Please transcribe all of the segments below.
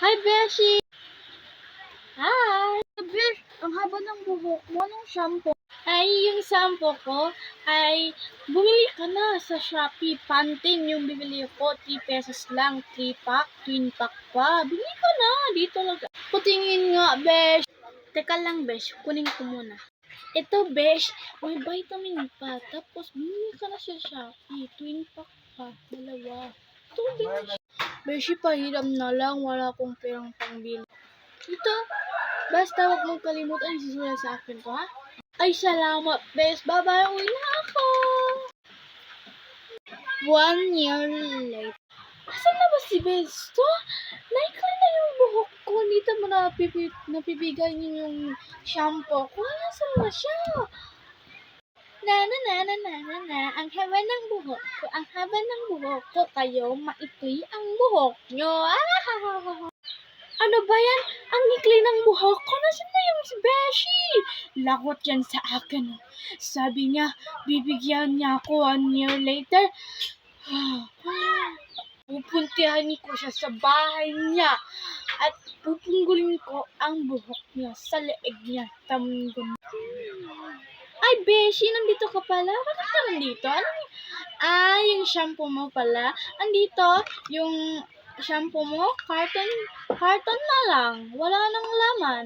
Hi, Beshi! Hi! Besh, ang haba ng buhok mo. Anong shampoo? Ay, yung shampoo ko ay bumili ka na sa Shopee. Pantene yung bibili ko. 3 pesos lang. 3 pack, twin pack pa. Bili ka na. Dito lang. Putingin nga, Besh. Teka lang, Besh. Kunin ko muna. Ito, Besh. May vitamin pa. Tapos, bumili ka na sa Shopee. Twin pack pa. Dalawa. Ito din. Beshi, pahiram na lang. Wala akong perang pangbili. Ito, basta huwag mong kalimutan isusulat sa akin ko, ha? Ay, salamat, Bes. Babawi na ako. 1 year later. Asan na ba si Besto? Naikli na yung buhok ko. Dito mo napibigay niyo yung shampoo ko. Nasaan na siya? Na. Ang haba ng buhok ko. Ang haba ng buhok ko. Kayo, maikli ang buhok nyo. Ano ba yan? Ang ikli ng buhok ko. Nasaan na yung si Beshi? Lakot yan sa akin. Sabi niya, bibigyan niya ako 1 year later. Pupuntihan ko siya sa bahay niya at pupunggulin ko ang buhok niya sa leeg niya. Ay, Beshi, nandito ka pala? Bakit ka nandito? Yung shampoo mo pala. Andito, yung shampoo mo, carton na lang. Wala nang laman.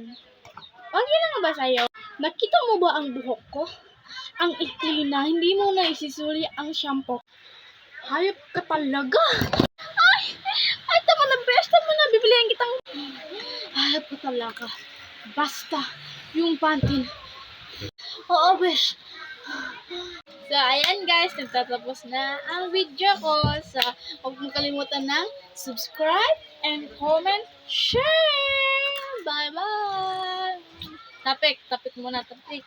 Okay lang ba sa'yo? Nakita mo ba ang buhok ko? Ang ikli na, hindi mo na isisuli ang shampoo. Hayop ka talaga. Ay, tama na, best. Tama na, bibilihan kitang. Hayop ka talaga. Basta, yung Pantene. Oo, best. So, ayan guys, nagtatapos na ang video ko. So, huwag mong kalimutan ng subscribe and comment, share! Bye-bye! Tapik muna, tapik.